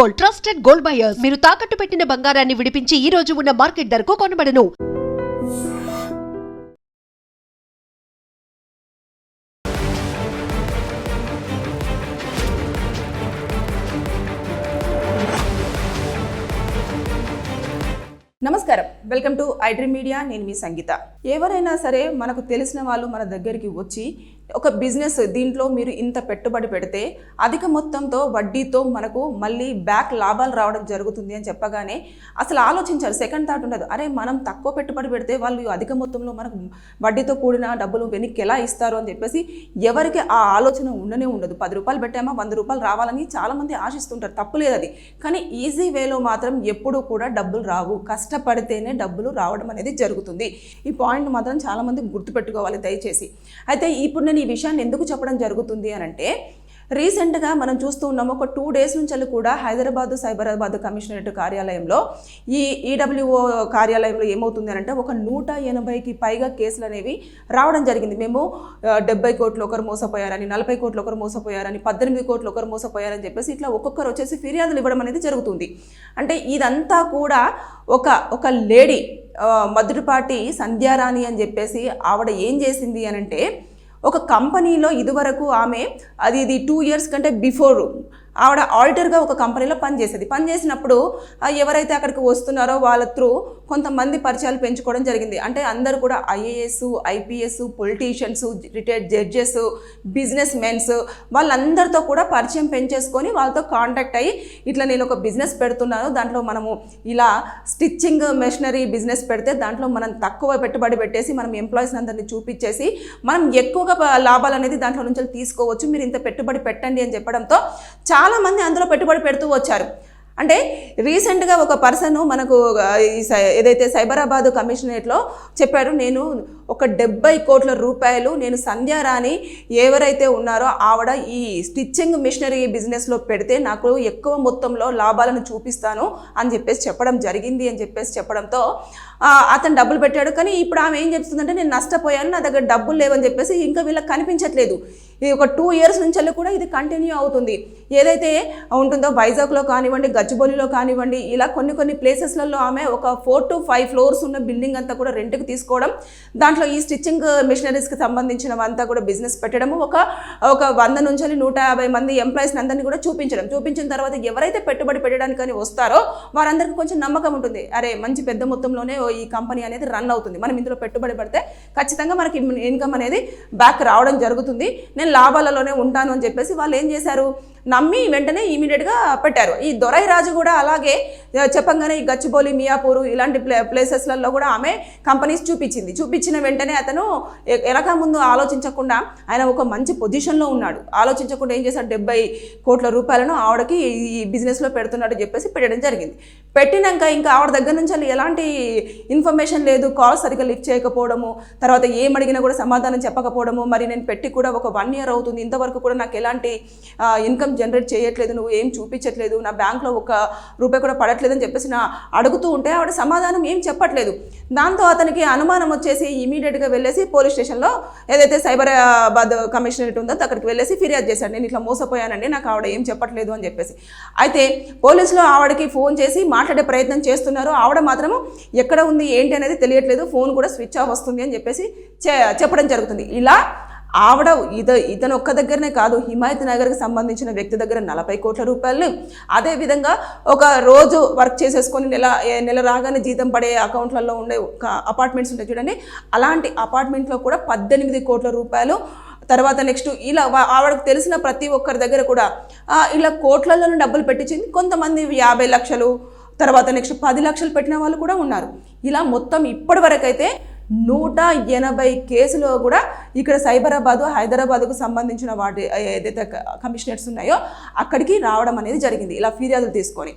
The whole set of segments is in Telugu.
Gold, trusted gold buyers. మీరు తాకట్టు పెట్టిన బంగారాన్ని విడిపించి ఈ రోజు ఉన్న మార్కెట్ ధరకు కొనబడను. నమస్కారం, వెల్కమ్ టు ఐడ్రీమ్ మీడియా. నేను మీ సంగీత. ఎవరైనా సరే మనకు తెలిసిన వాళ్ళు మన దగ్గరికి వచ్చి ఒక బిజినెస్ దీంట్లో మీరు ఇంత పెట్టుబడి పెడితే అధిక మొత్తంతో వడ్డీతో మనకు మళ్ళీ బ్యాక్ లాభాలు రావడం జరుగుతుంది అని చెప్పగానే అసలు ఆలోచించారు. సెకండ్ థాట్ ఉండదు, అరే మనం తక్కువ పెట్టుబడి పెడితే వాళ్ళు అధిక మొత్తంలో మనకు వడ్డీతో కూడిన డబ్బులు వెనక్కి ఎలా ఇస్తారు అని చెప్పేసి ఎవరికి ఆ ఆలోచన ఉండనే ఉండదు. 10 రూపాయలు పెట్టామా 100 రూపాయలు రావాలని చాలామంది ఆశిస్తుంటారు, తప్పులేదు అది. కానీ ఈజీ వేలో మాత్రం ఎప్పుడూ కూడా డబ్బులు రావు, కష్టపడితేనే డబ్బులు రావడం అనేది జరుగుతుంది. ఈ పాయింట్ మాత్రం చాలామంది గుర్తుపెట్టుకోవాలి దయచేసి. అయితే ఇప్పుడు నేను ఈ విషయాన్ని ఎందుకు చెప్పడం జరుగుతుంది అని అంటే, రీసెంట్గా మనం చూస్తూ ఉన్నాము, ఒక 2 డేస్ నుంచి కూడా హైదరాబాద్ సైబరాబాద్ కమిషనరేట్ కార్యాలయంలో ఈ ఈడబ్ల్యూఓ కార్యాలయంలో ఏమవుతుంది అంటే ఒక 180కి పైగా కేసులు అనేవి రావడం జరిగింది. మేము 70 కోట్లు ఒకరు మోసపోయారని, 40 కోట్లు ఒకరు మోసపోయారని, 18 కోట్లు ఒకరు మోసపోయారని చెప్పేసి ఇట్లా ఒక్కొక్కరు వచ్చేసి ఫిర్యాదులు ఇవ్వడం అనేది జరుగుతుంది. అంటే ఇదంతా కూడా ఒక లేడీ మధురపాటి సంధ్యారాణి అని చెప్పేసి ఆవిడ ఏం చేసింది అని అంటే, ఒక కంపెనీలో ఇదివరకు ఆమె ఇది 2 ఇయర్స్ కంటే బిఫోర్ ఆవిడ ఆడిటర్గా ఒక కంపెనీలో పనిచేసినప్పుడు ఎవరైతే అక్కడికి వస్తున్నారో వాళ్ళ త్రూ కొంతమంది పరిచయాలు పెంచుకోవడం జరిగింది. అంటే అందరూ కూడా IAS, IPS, politicians, retired judges, business mens వాళ్ళందరితో కూడా పరిచయం పెంచేసుకొని వాళ్ళతో కాంటాక్ట్ అయ్యి ఇట్లా నేను ఒక బిజినెస్ పెడుతున్నాను, దాంట్లో మనము ఇలా స్టిచ్చింగ్ మెషినరీ బిజినెస్ పెడితే దాంట్లో మనం తక్కువ పెట్టుబడి పెట్టేసి మనం ఎంప్లాయీస్ అందరినీ చూపించేసి మనం ఎక్కువగా లాభాలు అనేది దాంట్లో నుంచి తీసుకోవచ్చు, మీరు ఇంత పెట్టుబడి పెట్టండి అని చెప్పడంతో చాలామంది అందులో పెట్టుబడి పెడుతూ వచ్చారు. అంటే రీసెంట్గా ఒక పర్సన్ మనకు ఏదైతే సైబరాబాద్ కమిషనరేట్లో చెప్పాడు, నేను ఒక 70 కోట్ల రూపాయలు నేను సంధ్యారాణి ఎవరైతే ఉన్నారో ఆవిడ ఈ స్టిచ్చింగ్ మిషనరీ బిజినెస్లో పెడితే నాకు ఎక్కువ మొత్తంలో లాభాలను చూపిస్తాను అని చెప్పేసి చెప్పడం జరిగింది అని చెప్పేసి చెప్పడంతో అతను డబ్బులు పెట్టాడు. కానీ ఇప్పుడు ఆమె ఏం చెప్తుందంటే, నేను నష్టపోయాను, నా దగ్గర డబ్బులు లేవని చెప్పేసి ఇంకా వీళ్ళకి కనిపించట్లేదు. ఇది ఒక 2 ఇయర్స్ నుంచి కూడా ఇది కంటిన్యూ అవుతుంది. ఏదైతే ఉంటుందో వైజాగ్లో కానివ్వండి, గచ్చిబౌలిలో కానివ్వండి, ఇలా కొన్ని ప్లేసెస్లలో ఆమె ఒక 4 to 5 ఫ్లోర్స్ ఉన్న బిల్డింగ్ అంతా కూడా రెంట్కి తీసుకోవడం, దాంట్లో ఈ స్టిచ్చింగ్ మిషనరీస్కి సంబంధించినవంతా కూడా బిజినెస్ పెట్టడము, ఒక 100 నుంచి 150 మంది ఎంప్లాయీస్ని అందరినీ కూడా చూపించిన తర్వాత ఎవరైతే పెట్టుబడి పెట్టడానికని వస్తారో వారందరికీ కొంచెం నమ్మకం ఉంటుంది, అరే మంచి పెద్ద మొత్తంలోనే ఈ కంపెనీ అనేది రన్ అవుతుంది, మనం ఇందులో పెట్టుబడి పెడితే ఖచ్చితంగా మనకి ఇన్కమ్ అనేది బ్యాక్ రావడం జరుగుతుంది, నేను లాభాలలోనే ఉంటాను అని చెప్పేసి వాళ్ళు ఏం చేశారు, నమ్మి వెంటనే ఇమీడియట్గా పెట్టారు. ఈ దొరై రాజు కూడా అలాగే చెప్పంగానే ఈ గచ్చిబౌలి, మియాపూరు ఇలాంటి ప్లేసెస్లలో కూడా ఆమె కంపెనీస్ చూపించిన వెంటనే అతను ఎలాగా ముందు ఆలోచించకుండా ఆయన ఒక మంచి పొజిషన్లో ఉన్నాడు, ఆలోచించకుండా ఏం చేశాడు, 70 కోట్ల రూపాయలను ఆవిడకి ఈ బిజినెస్లో పెడుతున్నాడు చెప్పేసి పెట్టడం జరిగింది. పెట్టినాక ఇంకా ఆవిడ దగ్గర నుంచి ఎలాంటి ఇన్ఫర్మేషన్ లేదు, కాల్ సరిగ్గా లిఫ్ట్ చేయకపోవడము, తర్వాత ఏం అడిగినా కూడా సమాధానం చెప్పకపోవడము, మరి నేను పెట్టి కూడా ఒక 1 ఇయర్ అవుతుంది, ఇంతవరకు కూడా నాకు ఎలాంటి ఇన్కమ్ జనరేట్ చేయట్లేదు, నువ్వు ఏం చూపించట్లేదు, నా బ్యాంక్లో 1 రూపాయి కూడా పడట్లేదు అని చెప్పేసి అడుగుతూ ఉంటే ఆవిడ సమాధానం ఏం చెప్పట్లేదు. దాంతో అతనికి అనుమానం వచ్చేసి ఇమీడియట్గా వెళ్ళేసి పోలీస్ స్టేషన్లో ఏదైతే సైబరాబాద్ కమిషనరేట్ ఉందో అక్కడికి వెళ్ళేసి ఫిర్యాదు చేశాడు, నేను ఇట్లా మోసపోయానండి, నాకు ఆవిడ ఏం చెప్పట్లేదు అని చెప్పేసి. అయితే పోలీసులు ఆవిడకి ఫోన్ చేసి మాట్లాడే ప్రయత్నం చేస్తున్నారు, ఆవిడ మాత్రం ఎక్కడ ఉంది ఏంటి అనేది తెలియట్లేదు, ఫోన్ కూడా స్విచ్ ఆఫ్ వస్తుంది అని చెప్పేసి చెప్పడం జరుగుతుంది. ఇలా ఆవిడ ఇతను ఒక్క దగ్గరనే కాదు, హిమాయత్ నగర్కి సంబంధించిన వ్యక్తి దగ్గర 40 కోట్ల రూపాయలు, అదేవిధంగా ఒక రోజు వర్క్ చేసేసుకొని నెల రాగానే జీతం పడే అకౌంట్లలో ఉండే అపార్ట్మెంట్స్ ఉంటాయి చూడండి, అలాంటి అపార్ట్మెంట్లో కూడా 18 కోట్ల రూపాయలు. తర్వాత నెక్స్ట్ ఇలా ఆవిడకు తెలిసిన ప్రతి ఒక్కరి దగ్గర కూడా ఇలా కోట్లలో డబ్బులు పెట్టించింది. కొంతమంది 50 లక్షలు, తర్వాత నెక్స్ట్ 10 లక్షలు పెట్టిన వాళ్ళు కూడా ఉన్నారు. ఇలా మొత్తం ఇప్పటి వరకు అయితే 180 కేసులు కూడా ఇక్కడ సైబరాబాదు, హైదరాబాదుకు సంబంధించిన వాటి ఏదైతే కమిషనరేట్స్ ఉన్నాయో అక్కడికి రావడం అనేది జరిగింది, ఇలా ఫిర్యాదులు తీసుకొని.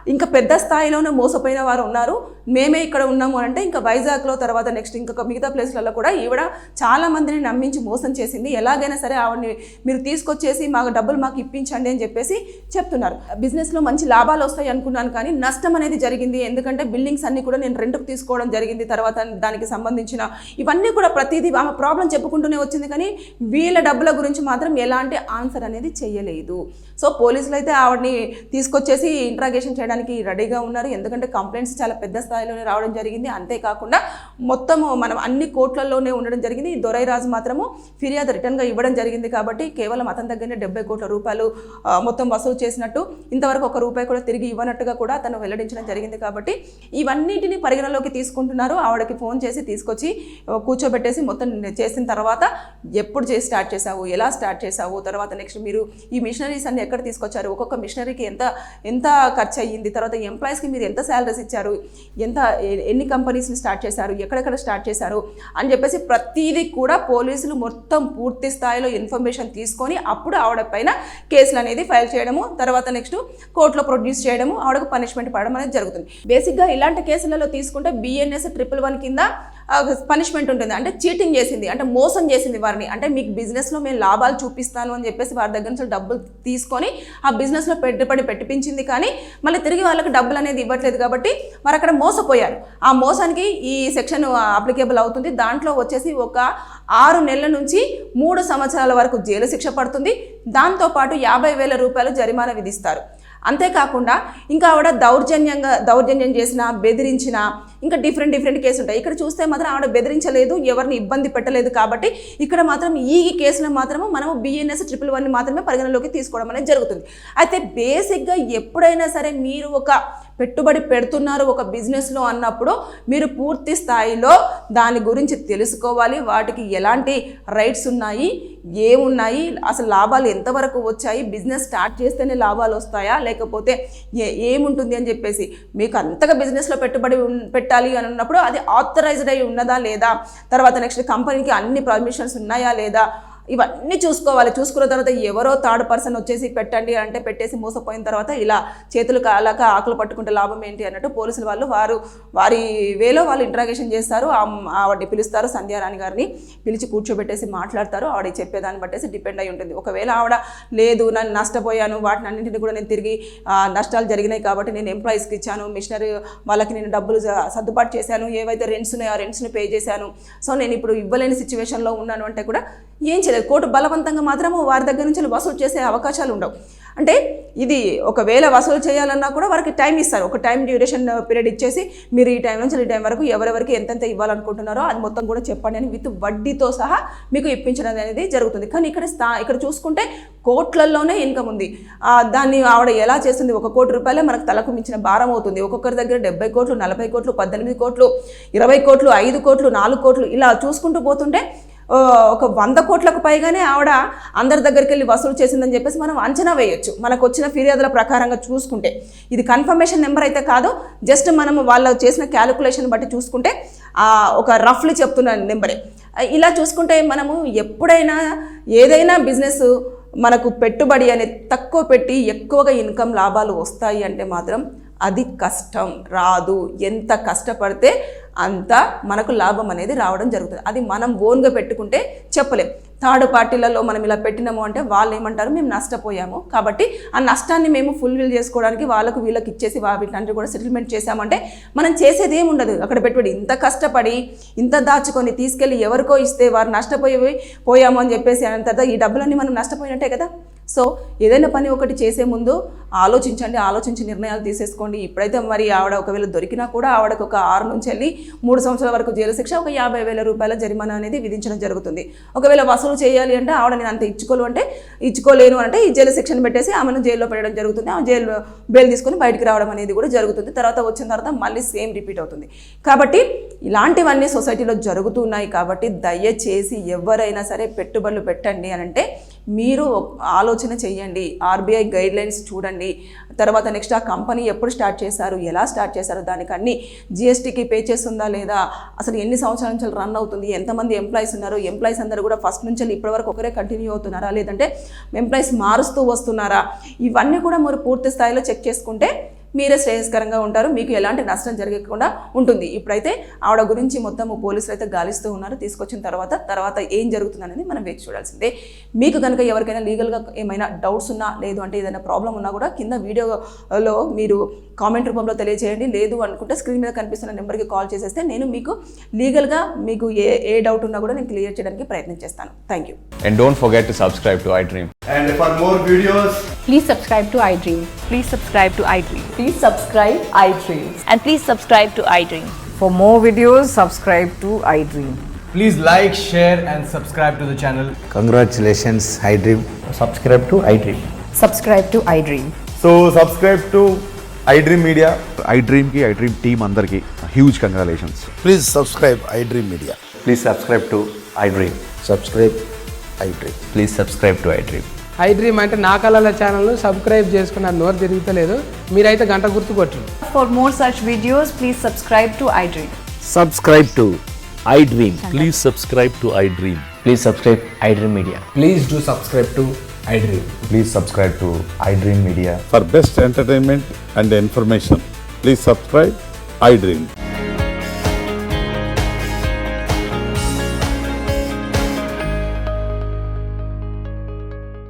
ఇంకా పెద్ద స్థాయిలోనే మోసపోయిన వారు ఉన్నారు. మేమే ఇక్కడ ఉన్నాము అంటే ఇంకా వైజాగ్లో, తర్వాత నెక్స్ట్ ఇంకా మిగతా ప్లేస్లలో కూడా ఈవిడ చాలామందిని నమ్మించి మోసం చేసింది. ఎలాగైనా సరే ఆవిడని మీరు తీసుకొచ్చేసి డబ్బులు మాకు ఇప్పించండి అని చెప్పేసి చెప్తున్నారు. బిజినెస్లో మంచి లాభాలు వస్తాయి అనుకున్నాను, కానీ నష్టం అనేది జరిగింది. ఎందుకంటే బిల్డింగ్స్ అన్నీ కూడా నేను రెంట్కి తీసుకోవడం జరిగింది, తర్వాత దానికి సంబంధించిన ఇవన్నీ కూడా ప్రతిదీ ఆమె ప్రాబ్లం చెప్పుకుంటూనే వచ్చింది, కానీ వీళ్ళ డబ్బుల గురించి మాత్రం ఎలాంటి ఆన్సర్ అనేది చేయలేదు. సో పోలీసులు అయితే ఆవిడని తీసుకొచ్చేసి ఇంట్రాగేషన్ చేయడానికి రెడీగా ఉన్నారు, ఎందుకంటే కంప్లైంట్స్ చాలా పెద్ద స్థాయిలోనే రావడం జరిగింది. అంతేకాకుండా మొత్తము మనం అన్ని కోట్లలోనే ఉండడం జరిగింది. దొరైరాజు మాత్రము ఫిర్యాదు రిటర్న్గా ఇవ్వడం జరిగింది కాబట్టి కేవలం అతని దగ్గరనే 70 కోట్ల రూపాయలు మొత్తం వసూలు చేసినట్టు, ఇంతవరకు ₹1 కూడా తిరిగి ఇవ్వనట్టుగా కూడా తను వెల్లడించడం జరిగింది. కాబట్టి ఇవన్నిటిని పరిగణలోకి తీసుకుంటున్నారు. ఆవిడకి ఫోన్ చేసి తీసుకొచ్చి కూర్చోబెట్టేసి మొత్తం చేసిన తర్వాత ఎప్పుడు చేసి స్టార్ట్ చేసావు, ఎలా స్టార్ట్ చేసావు, తర్వాత నెక్స్ట్ మీరు ఈ మిషనరీస్ అన్ని ఎక్కడ తీసుకొచ్చారు, ఒక్కొక్క మిషనరీకి ఎంత ఖర్చు అయ్యింది, తర్వాత ఎంప్లాయీస్కి మీరు ఎంత శాలరీస్ ఇచ్చారు, ఎన్ని కంపెనీస్ని స్టార్ట్ చేశారు, ఎక్కడెక్కడ స్టార్ట్ చేశారు అని చెప్పేసి ప్రతిదీ కూడా పోలీసులు మొత్తం పూర్తి స్థాయిలో ఇన్ఫర్మేషన్ తీసుకొని అప్పుడు ఆవిడ పైన కేసులు అనేది ఫైల్ చేయడము, తర్వాత నెక్స్ట్ కోర్టులో ప్రొడ్యూస్ చేయడము, ఆవిడకు పనిష్మెంట్ పడడం అనేది జరుగుతుంది. బేసిక్గా ఇలాంటి కేసులలో తీసుకుంటే BNS 111 కింద పనిష్మెంట్ ఉంటుంది. అంటే చీటింగ్ చేసింది, అంటే మోసం చేసింది వారిని, అంటే మీకు బిజినెస్లో మేము లాభాలు చూపిస్తాను అని చెప్పేసి వారి దగ్గర నుంచి డబ్బులు తీసుకొని ఆ బిజినెస్లో పెట్టుబడి పెట్టించింది, కానీ మళ్ళీ తిరిగి వాళ్ళకి డబ్బులు అనేది ఇవ్వట్లేదు కాబట్టి వారు అక్కడ మోసపోయారు. ఆ మోసానికి ఈ సెక్షన్ అప్లికేబుల్ అవుతుంది. దాంట్లో వచ్చేసి ఒక 6 నెలల నుంచి 3 సంవత్సరాల వరకు జైలు శిక్ష పడుతుంది. దాంతోపాటు ₹50,000 జరిమానా విధిస్తారు. అంతేకాకుండా ఇంకా ఆవిడ దౌర్జన్యం చేసిన, బెదిరించిన, ఇంకా డిఫరెంట్ కేసు ఉంటాయి. ఇక్కడ చూస్తే మాత్రం ఆవిడ బెదిరించలేదు, ఎవరిని ఇబ్బంది పెట్టలేదు. కాబట్టి ఇక్కడ మాత్రం ఈ కేసులో మాత్రము మనము BNS 111 మాత్రమే పరిగణలోకి తీసుకోవడం అనేది జరుగుతుంది. అయితే బేసిక్గా ఎప్పుడైనా సరే మీరు ఒక పెట్టుబడి పెడుతున్నారు ఒక బిజినెస్లో అన్నప్పుడు మీరు పూర్తి స్థాయిలో దాని గురించి తెలుసుకోవాలి. వాటికి ఎలాంటి రైట్స్ ఉన్నాయి, ఏమున్నాయి, అసలు లాభాలు ఎంతవరకు వచ్చాయి, బిజినెస్ స్టార్ట్ చేస్తేనే లాభాలు వస్తాయా లేకపోతే ఏముంటుంది అని చెప్పేసి, మీకు అంతగా బిజినెస్లో పెట్టుబడి పెట్టాలి అని అన్నప్పుడు అది ఆథరైజ్డ్ అయి ఉన్నదా లేదా, తర్వాత నెక్స్ట్ కంపెనీకి అన్ని పర్మిషన్స్ ఉన్నాయా లేదా, ఇవన్నీ చూసుకోవాలి. చూసుకున్న తర్వాత ఎవరో థర్డ్ పర్సన్ వచ్చేసి పెట్టండి అంటే పెట్టేసి మోసపోయిన తర్వాత ఇలా చేతులు కాలాక ఆకులు పట్టుకుంటే లాభం ఏంటి అన్నట్టు పోలీసులు వారి వేలో వాళ్ళు ఇంట్రాగేషన్ చేస్తారు. ఆవిడని పిలుస్తారు, సంధ్యారాణి గారిని పిలిచి కూర్చోబెట్టేసి మాట్లాడతారు. ఆవిడ చెప్పేదాన్ని బట్టేసి డిపెండ్ అయి ఉంటుంది. ఒకవేళ ఆవిడ లేదు నన్ను నష్టపోయాను, వాటిని అన్నింటినీ కూడా నేను తిరిగి నష్టాలు జరిగినాయి కాబట్టి నేను ఎంప్లాయీస్కి ఇచ్చాను, మిషనరీ వాళ్ళకి నేను డబ్బులు సర్దుబాటు చేశాను, ఏవైతే రెంట్స్ ఉన్నాయో ఆ రెంట్స్ని పే చేశాను, సో నేను ఇప్పుడు ఇవ్వలేని సిచ్యువేషన్లో ఉన్నాను అంటే కూడా ఏం చేయలేదు. కోర్టు బలవంతంగా మాత్రము వారి దగ్గర నుంచి వసూలు చేసే అవకాశాలు ఉండవు. అంటే ఇది ఒకవేళ వసూలు చేయాలన్నా కూడా వారికి టైం ఇస్తారు. ఒక టైం డ్యూరేషన్ పీరియడ్ ఇచ్చేసి మీరు ఈ టైం నుంచి ఈ టైం వరకు ఎవరెవరికి ఎంతెంత ఇవ్వాలనుకుంటున్నారో అది మొత్తం కూడా చెప్పండి అని విత్ వడ్డీతో సహా మీకు ఇప్పించడం అనేది జరుగుతుంది. కానీ ఇక్కడ చూసుకుంటే కోట్లలోనే ఇన్కమ్ ఉంది. దాన్ని ఆవిడ ఎలా చేస్తుంది, ₹1 కోటి మనకు తలకు మించిన భారం అవుతుంది. ఒక్కొక్కరి దగ్గర 70 కోట్లు, 40 కోట్లు, 18 కోట్లు, 20 కోట్లు, 5 కోట్లు, 4 కోట్లు ఇలా చూసుకుంటూ పోతుంటే ఒక 100 కోట్లకు పైగానే ఆవిడ అందరి దగ్గరికి వెళ్ళి వసూలు చేసిందని చెప్పేసి మనం అంచనా వేయొచ్చు. మనకు వచ్చిన ఫిర్యాదుల ప్రకారంగా చూసుకుంటే ఇది కన్ఫర్మేషన్ నెంబర్ అయితే కాదు, జస్ట్ మనం వాళ్ళు చేసిన క్యాలిక్యులేషన్ బట్టి చూసుకుంటే ఒక రఫ్లీ చెప్తున్న నెంబరే. ఇలా చూసుకుంటే మనము ఎప్పుడైనా ఏదైనా బిజినెస్ మనకు పెట్టుబడి అనేది తక్కువ పెట్టి ఎక్కువగా ఇన్కమ్ లాభాలు వస్తాయి అంటే మాత్రం అది కష్టం రాదు. ఎంత కష్టపడితే అంత మనకు లాభం అనేది రావడం జరుగుతుంది. అది మనం ఓన్గా పెట్టుకుంటే చెప్పలేం. థర్డ్ పార్టీలలో మనం ఇలా పెట్టినాము అంటే వాళ్ళు ఏమంటారు, మేము నష్టపోయాము కాబట్టి ఆ నష్టాన్ని మేము ఫుల్ఫిల్ చేసుకోవడానికి వీళ్ళకి ఇచ్చేసి వీటిని కూడా సెటిల్మెంట్ చేసామంటే మనం చేసేది ఏముండదు. అక్కడ పెట్టుబడి ఇంత కష్టపడి ఇంత దాచుకొని తీసుకెళ్ళి ఎవరికో ఇస్తే వారు నష్టపోయాము అని చెప్పేసి అంత ఈ డబ్బులన్నీ మనం నష్టపోయినట్టే కదా. సో ఏదైనా పని ఒకటి చేసే ముందు ఆలోచించి నిర్ణయాలు తీసేసుకోండి. ఇప్పుడైతే మరి ఆవిడ ఒకవేళ దొరికినా కూడా ఆవిడకు ఒక 6 నుంచి వెళ్ళి 3 సంవత్సరాల వరకు జైలు శిక్ష, ఒక ₹50,000 జరిమానా అనేది విధించడం జరుగుతుంది. ఒకవేళ వసూలు చేయాలి అంటే ఆవిడ నేను అంత ఇచ్చుకోలేను అంటే ఈ జైలు శిక్షను పెట్టేసి ఆమెను జైల్లో పెట్టడం జరుగుతుంది. ఆమె బెయిల్ తీసుకొని బయటికి రావడం అనేది కూడా జరుగుతుంది. తర్వాత వచ్చిన తర్వాత మళ్ళీ సేమ్ రిపీట్ అవుతుంది. కాబట్టి ఇలాంటివన్నీ సొసైటీలో జరుగుతున్నాయి. కాబట్టి దయచేసి ఎవరైనా సరే పెట్టుబడులు పెట్టండి అని అంటే మీరు ఆలోచన చేయండి, RBI గైడ్లైన్స్ చూడండి, తర్వాత నెక్స్ట్ ఆ కంపెనీ ఎప్పుడు స్టార్ట్ చేశారు, ఎలా స్టార్ట్ చేశారు, దానికి అన్ని GSTకి పే చేస్తుందా లేదా, అసలు ఎన్ని సంవత్సరాల నుంచి రన్ అవుతుంది, ఎంతమంది ఎంప్లాయీస్ ఉన్నారు, ఎంప్లాయీస్ అందరూ కూడా ఫస్ట్ నుంచి ఇప్పటివరకు ఒకరే కంటిన్యూ అవుతున్నారా లేదంటే ఎంప్లాయీస్ మారుస్తూ వస్తున్నారా, ఇవన్నీ కూడా మీరు పూర్తి స్థాయిలో చెక్ చేసుకుంటే మీరే శ్రేయస్కరంగా ఉంటారు, మీకు ఎలాంటి నష్టం జరగకుండా ఉంటుంది. ఇప్పుడైతే ఆవిడ గురించి మొత్తం పోలీసులు అయితే గాలిస్తూ ఉన్నారు. తీసుకొచ్చిన తర్వాత ఏం జరుగుతుందనేది మనం వేచి చూడాల్సిందే. మీకు కనుక ఎవరికైనా లీగల్గా ఏమైనా డౌట్స్ ఉన్నా, లేదు అంటే ఏదైనా ప్రాబ్లం ఉన్నా కూడా కింద వీడియోలో మీరు కామెంట్ రూపంలో తెలియజేయండి. లేదు అనుకుంటే స్క్రీన్ మీద కనిపిస్తున్న నెంబర్కి కాల్ చేసేస్తే నేను మీకు లీగల్గా మీకు ఏ డౌట్ ఉన్నా కూడా నేను క్లియర్ చేయడానికి ప్రయత్నం చేస్తాను. Thank you. And don't forget to subscribe to iDream. And for more videos, Please subscribe to iDream. Please subscribe to iDream. Please subscribe iDream. And please subscribe to iDream. For more videos, subscribe to iDream. please like, share and subscribe to the channel. Congratulations, iDream. Subscribe to iDream. Subscribe to iDream. So subscribe to iDream Media. iDream ki iDream team అందరికి huge congratulations. Please subscribe iDream Media. Please subscribe to iDream. Subscribe iDream. Please subscribe to iDream. iDream అంటే నా కళల ఛానల్ సబ్స్క్రైబ్ చేసుకున్న నోరు తిరుగుతలేదు, మీరైతే గంట గుర్తు కొట్టండి. For more such videos, please subscribe to iDream. Subscribe to iDream. Please subscribe to iDream. Please subscribe iDream Media. Please do subscribe to iDream. Please subscribe to iDream Media. For best entertainment and information, please subscribe iDream.